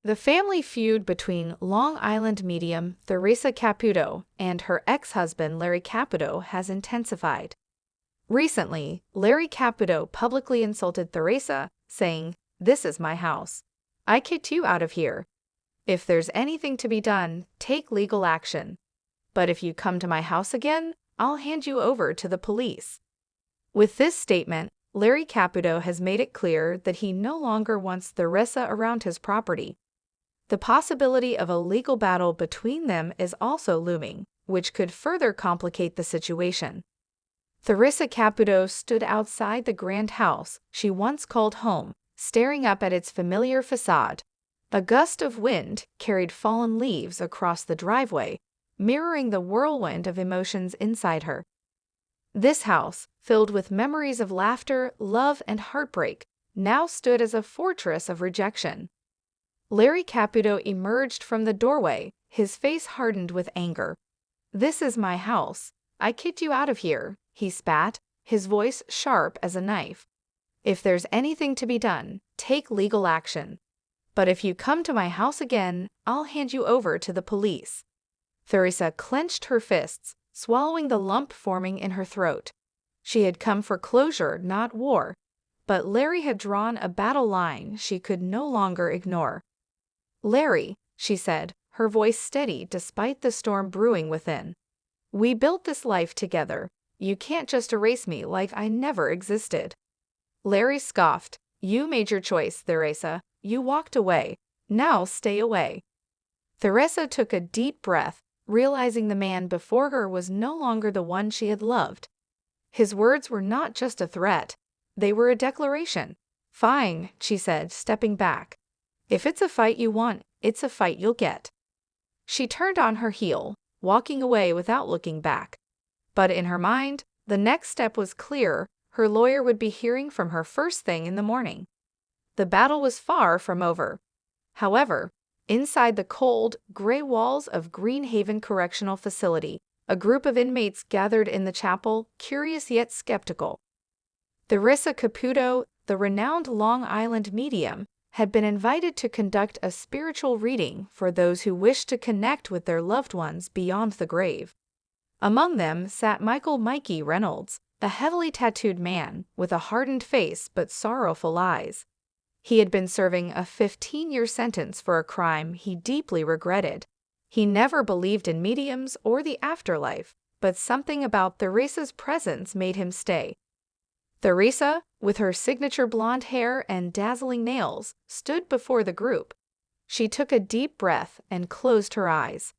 The family feud between Long Island medium Theresa Caputo and her ex-husband Larry Caputo has intensified. Recently, Larry Caputo publicly insulted Theresa, saying, "This is my house. I kicked you out of here. If there's anything to be done, take legal action. But if you come to my house again, I'll hand you over to the police." With this statement, Larry Caputo has made it clear that he no longer wants Theresa around his property. The possibility of a legal battle between them is also looming, which could further complicate the situation. Theresa Caputo stood outside the grand house she once called home, staring up at its familiar facade. A gust of wind carried fallen leaves across the driveway, mirroring the whirlwind of emotions inside her. This house, filled with memories of laughter, love, and heartbreak, now stood as a fortress of rejection. Larry Caputo emerged from the doorway, his face hardened with anger. "This is my house. I kicked you out of here," he spat, his voice sharp as a knife. "If there's anything to be done, take legal action. But if you come to my house again, I'll hand you over to the police." Theresa clenched her fists, swallowing the lump forming in her throat. She had come for closure, not war. But Larry had drawn a battle line she could no longer ignore. "Larry," she said, her voice steady despite the storm brewing within. "We built this life together. You can't just erase me like I never existed." Larry scoffed. "You made your choice, Theresa. You walked away. Now stay away." Theresa took a deep breath, realizing the man before her was no longer the one she had loved. His words were not just a threat. They were a declaration. "Fine," she said, stepping back. "If it's a fight you want, it's a fight you'll get." She turned on her heel, walking away without looking back. But in her mind, the next step was clear. Her lawyer would be hearing from her first thing in the morning. The battle was far from over. However, inside the cold, gray walls of Greenhaven Correctional Facility, a group of inmates gathered in the chapel, curious yet skeptical. Theresa Caputo, the renowned Long Island medium, had been invited to conduct a spiritual reading for those who wished to connect with their loved ones beyond the grave. Among them sat Mikey Reynolds, a heavily tattooed man with a hardened face but sorrowful eyes. He had been serving a 15-year sentence for a crime he deeply regretted. He never believed in mediums or the afterlife, but something about Theresa's presence made him stay. Theresa, with her signature blonde hair and dazzling nails, stood before the group. She took a deep breath and closed her eyes.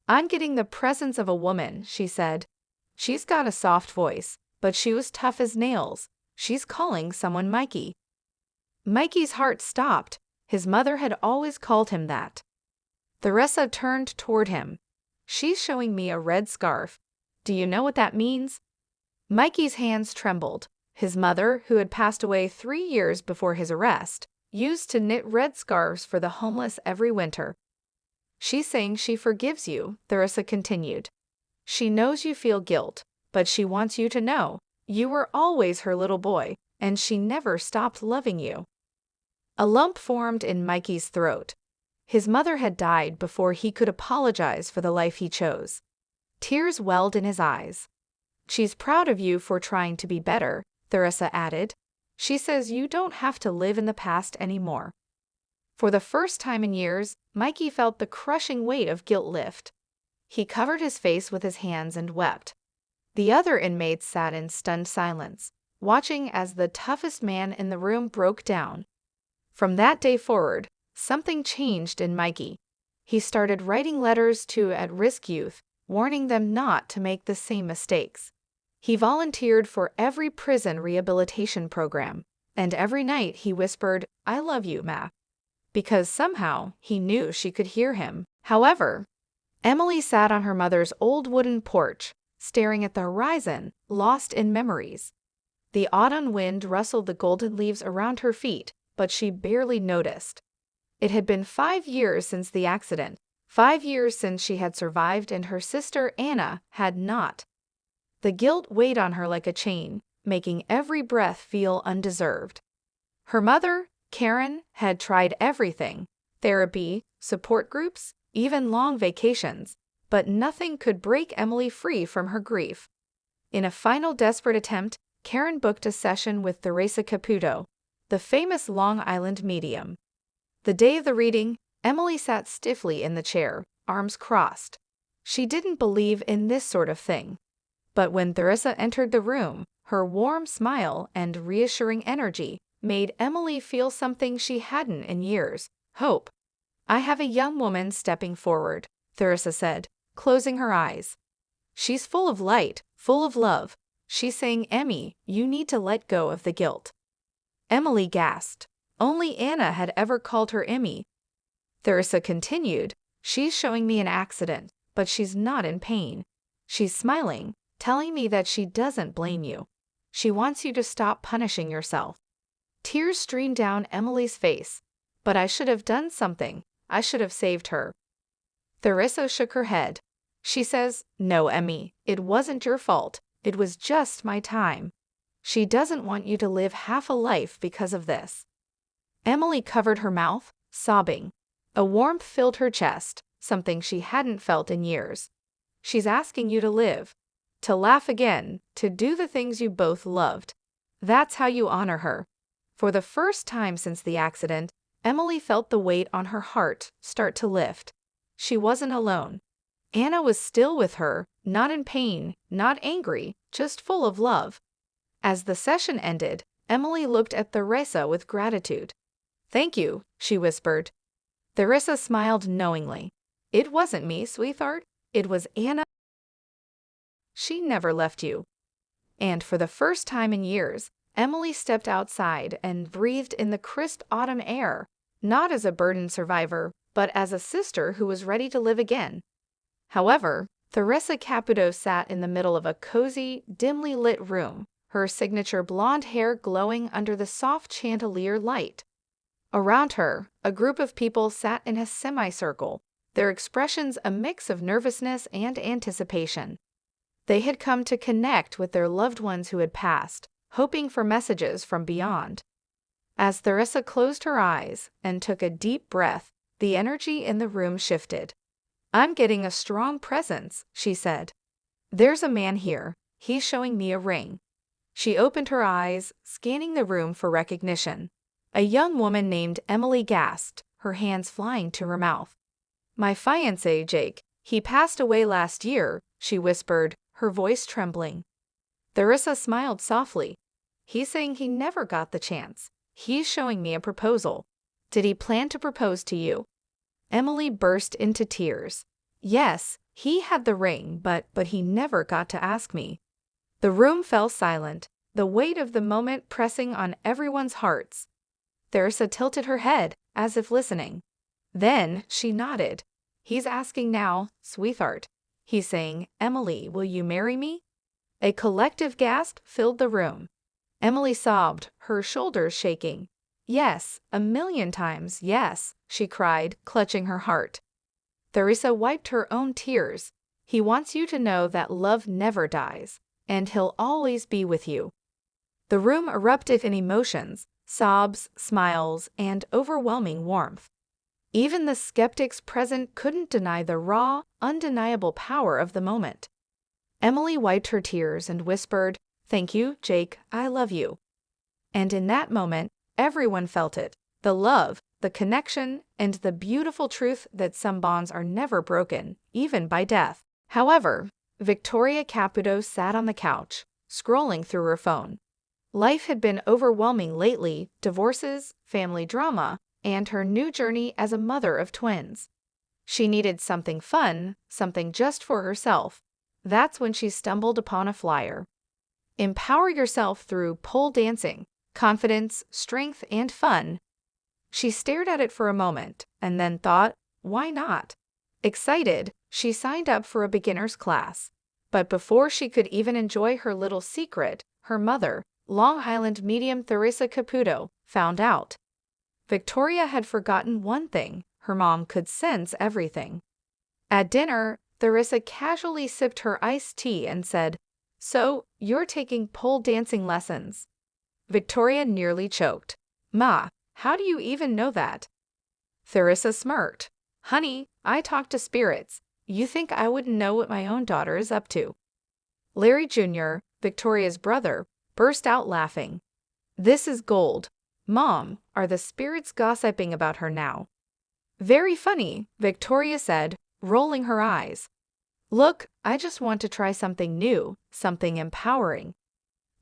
"I'm getting the presence of a woman," she said. "She's got a soft voice, but she was tough as nails. She's calling someone Mikey." Mikey's heart stopped. His mother had always called him that. Theresa turned toward him. "She's showing me a red scarf. Do you know what that means?" Mikey's hands trembled. His mother, who had passed away 3 years before his arrest, used to knit red scarves for the homeless every winter. "She's saying she forgives you," Theresa continued. "She knows you feel guilt, but she wants you to know you were always her little boy, and she never stopped loving you." A lump formed in Mikey's throat. His mother had died before he could apologize for the life he chose. Tears welled in his eyes. "She's proud of you for trying to be better," Theresa added. "She says you don't have to live in the past anymore." For the first time in years, Mikey felt the crushing weight of guilt lift. He covered his face with his hands and wept. The other inmates sat in stunned silence, watching as the toughest man in the room broke down. From that day forward, something changed in Mikey. He started writing letters to at-risk youth, warning them not to make the same mistakes. He volunteered for every prison rehabilitation program, and every night he whispered, "I love you, Ma," because somehow he knew she could hear him. However, Emily sat on her mother's old wooden porch, staring at the horizon, lost in memories. The autumn wind rustled the golden leaves around her feet, but she barely noticed. It had been 5 years since the accident, 5 years since she had survived and her sister Anna had not. The guilt weighed on her like a chain, making every breath feel undeserved. Her mother, Karen, had tried everything. therapy, support groups, even long vacations, but nothing could break Emily free from her grief. In a final desperate attempt, Karen booked a session with Theresa Caputo, the famous Long Island medium. The day of the reading, Emily sat stiffly in the chair, arms crossed. She didn't believe in this sort of thing. But when Theresa entered the room, her warm smile and reassuring energy made Emily feel something she hadn't in years: hope. "I have a young woman stepping forward," Theresa said, closing her eyes. "She's full of light, full of love. She's saying, Emmy, you need to let go of the guilt." Emily gasped. Only Anna had ever called her Emmy. Theresa continued, "She's showing me an accident, but she's not in pain. She's smiling, telling me that she doesn't blame you. She wants you to stop punishing yourself." Tears streamed down Emily's face. "But I should have done something. I should have saved her." Theresa shook her head. She says, "No, Emmy, it wasn't your fault. It was just my time. She doesn't want you to live half a life because of this." Emily covered her mouth, sobbing. A warmth filled her chest, something she hadn't felt in years. "She's asking you to live, to laugh again, to do the things you both loved. That's how you honor her." For the first time since the accident, Emily felt the weight on her heart start to lift. She wasn't alone. Anna was still with her, not in pain, not angry, just full of love. As the session ended, Emily looked at Theresa with gratitude. "Thank you," she whispered. Theresa smiled knowingly. "It wasn't me, sweetheart. It was Anna. She never left you." And for the first time in years, Emily stepped outside and breathed in the crisp autumn air, not as a burdened survivor, but as a sister who was ready to live again. However, Theresa Caputo sat in the middle of a cozy, dimly lit room, her signature blonde hair glowing under the soft chandelier light. Around her, a group of people sat in a semicircle, their expressions a mix of nervousness and anticipation. They had come to connect with their loved ones who had passed, hoping for messages from beyond. As Theresa closed her eyes and took a deep breath, the energy in the room shifted. "I'm getting a strong presence," she said. "There's a man here. He's showing me a ring." She opened her eyes, scanning the room for recognition. A young woman named Emily gasped, her hands flying to her mouth. "My fiancé, Jake. He passed away last year," she whispered, her voice trembling. Theresa smiled softly. "He's saying he never got the chance. He's showing me a proposal." "Did he plan to propose to you?" Emily burst into tears. "Yes, he had the ring, but he never got to ask me." The room fell silent, the weight of the moment pressing on everyone's hearts. Theresa tilted her head, as if listening. Then she nodded. "He's asking now, sweetheart. He's saying, 'Emily, will you marry me?'" A collective gasp filled the room. Emily sobbed, her shoulders shaking. "Yes, 1,000,000 times, yes," she cried, clutching her heart. Theresa wiped her own tears. "He wants you to know that love never dies, and he'll always be with you." The room erupted in emotions, sobs, smiles, and overwhelming warmth. Even the skeptics present couldn't deny the raw, undeniable power of the moment. Emily wiped her tears and whispered, "Thank you, Jake, I love you." And in that moment, everyone felt it, the love, the connection, and the beautiful truth that some bonds are never broken, even by death. However, Victoria Caputo sat on the couch, scrolling through her phone. Life had been overwhelming lately: divorces, family drama, and her new journey as a mother of twins. She needed something fun, something just for herself. That's when she stumbled upon a flyer. "Empower yourself through pole dancing, confidence, strength, and fun." She stared at it for a moment, and then thought, why not? Excited, she signed up for a beginner's class. But before she could even enjoy her little secret, her mother, Long Island medium Theresa Caputo, found out. Victoria had forgotten one thing: her mom could sense everything. At dinner, Theresa casually sipped her iced tea and said, "So, you're taking pole dancing lessons?" Victoria nearly choked. "Ma, how do you even know that?" Theresa smirked. Honey, I talk to spirits. You think I wouldn't know what my own daughter is up to? Larry Jr., Victoria's brother, burst out laughing. This is gold. Mom, are the spirits gossiping about her now? Very funny, Victoria said, rolling her eyes. Look, I just want to try something new, something empowering.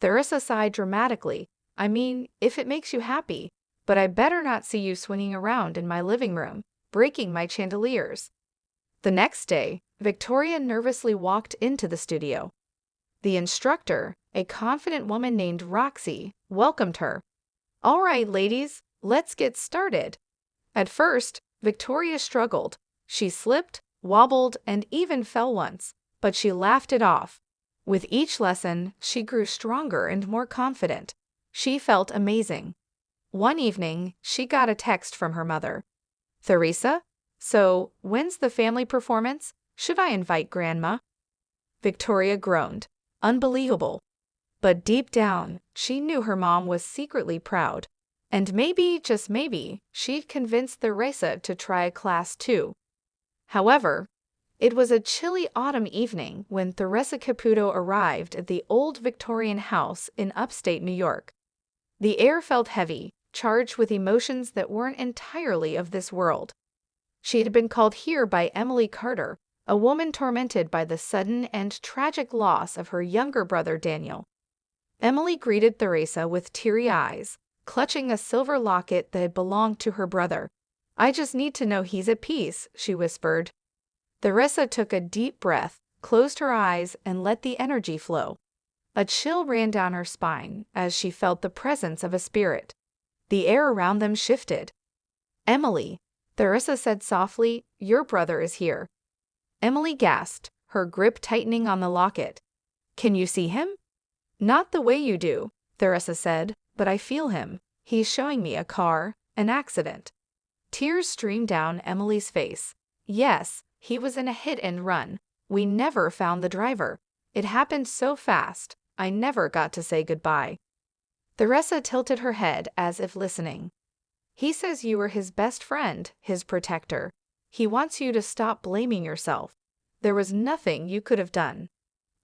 Theresa sighed dramatically. I mean, if it makes you happy, but I better not see you swinging around in my living room, breaking my chandeliers. The next day, Victoria nervously walked into the studio. The instructor, a confident woman named Roxy, welcomed her. All right, ladies, let's get started. At first, Victoria struggled. She slipped, wobbled, and even fell once, but she laughed it off. With each lesson, she grew stronger and more confident. She felt amazing. One evening, she got a text from her mother. Theresa, so when's the family performance? Should I invite Grandma? Victoria groaned. Unbelievable. But deep down, she knew her mom was secretly proud. And maybe, just maybe, she'd convinced Theresa to try a class too. However, it was a chilly autumn evening when Theresa Caputo arrived at the old Victorian house in upstate New York. The air felt heavy, charged with emotions that weren't entirely of this world. She had been called here by Emily Carter, a woman tormented by the sudden and tragic loss of her younger brother Daniel. Emily greeted Theresa with teary eyes, clutching a silver locket that had belonged to her brother. I just need to know he's at peace, she whispered. Theresa took a deep breath, closed her eyes, and let the energy flow. A chill ran down her spine as she felt the presence of a spirit. The air around them shifted. Emily, Theresa said softly, your brother is here. Emily gasped, her grip tightening on the locket. Can you see him? Not the way you do, Theresa said, but I feel him. He's showing me a car, an accident. Tears streamed down Emily's face. Yes, he was in a hit and run. We never found the driver. It happened so fast, I never got to say goodbye. Theresa tilted her head as if listening. He says you were his best friend, his protector. He wants you to stop blaming yourself. There was nothing you could have done.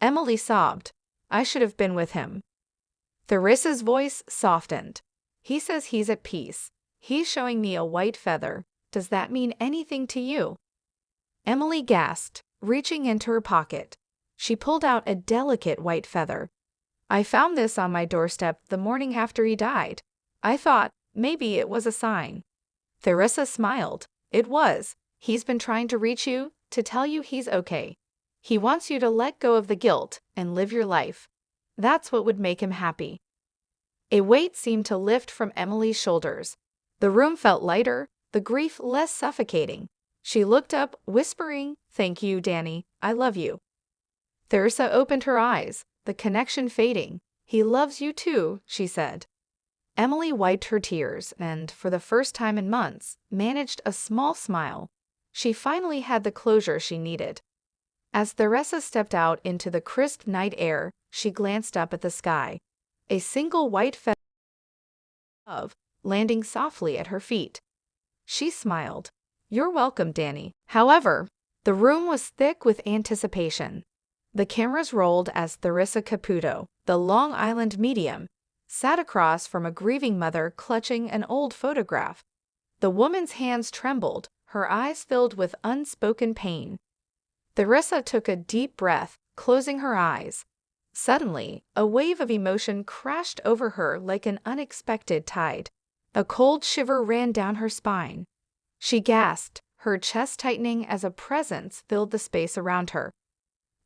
Emily sobbed. I should have been with him. Theresa's voice softened. He says he's at peace. He's showing me a white feather. Does that mean anything to you? Emily gasped, reaching into her pocket. She pulled out a delicate white feather. I found this on my doorstep the morning after he died. I thought maybe it was a sign. Theresa smiled. It was. He's been trying to reach you, to tell you he's okay. He wants you to let go of the guilt and live your life. That's what would make him happy. A weight seemed to lift from Emily's shoulders. The room felt lighter, the grief less suffocating. She looked up, whispering, Thank you, Danny. I love you. Theresa opened her eyes, the connection fading. He loves you too, she said. Emily wiped her tears and, for the first time in months, managed a small smile. She finally had the closure she needed. As Theresa stepped out into the crisp night air, she glanced up at the sky. A single white feather above, landing softly at her feet. She smiled. You're welcome, Danny. However, the room was thick with anticipation. The cameras rolled as Theresa Caputo, the Long Island medium, sat across from a grieving mother clutching an old photograph. The woman's hands trembled, her eyes filled with unspoken pain. Theresa took a deep breath, closing her eyes. Suddenly, a wave of emotion crashed over her like an unexpected tide. A cold shiver ran down her spine. She gasped, her chest tightening as a presence filled the space around her.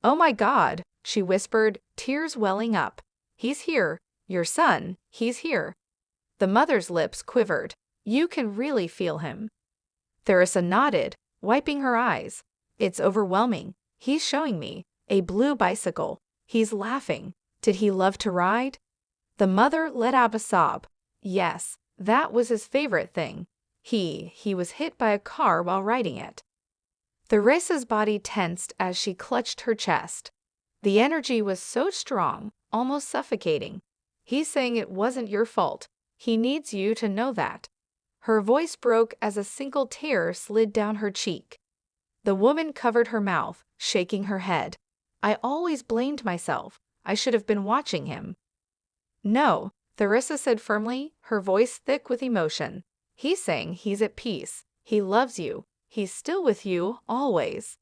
Oh my God, she whispered, tears welling up. He's here. Your son, he's here. The mother's lips quivered. You can really feel him. Theresa nodded, wiping her eyes. It's overwhelming. He's showing me a blue bicycle. He's laughing. Did he love to ride? The mother let out a sob. Yes, that was his favorite thing. He was hit by a car while riding it. Theresa's body tensed as she clutched her chest. The energy was so strong, almost suffocating. He's saying it wasn't your fault. He needs you to know that. Her voice broke as a single tear slid down her cheek. The woman covered her mouth, shaking her head. I always blamed myself. I should have been watching him. No, Theresa said firmly, her voice thick with emotion. He's saying he's at peace. He loves you. He's still with you, always.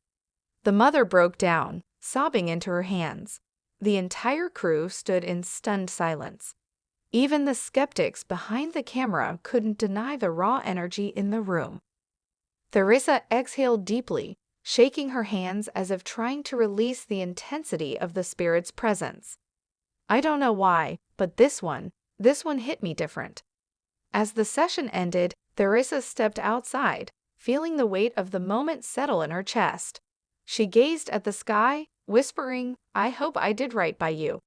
The mother broke down, sobbing into her hands. The entire crew stood in stunned silence. Even the skeptics behind the camera couldn't deny the raw energy in the room. Theresa exhaled deeply, shaking her hands as if trying to release the intensity of the spirit's presence. I don't know why, but this one hit me different. As the session ended, Theresa stepped outside, feeling the weight of the moment settle in her chest. She gazed at the sky, whispering, "I hope I did right by you."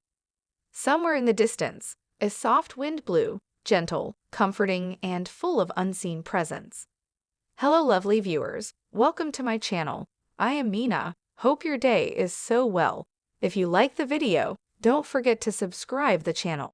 Somewhere in the distance, a soft wind blew, gentle, comforting, and full of unseen presence. Hello lovely viewers, welcome to my channel. I am Mina, hope your day is so well. If you like the video, don't forget to subscribe the channel.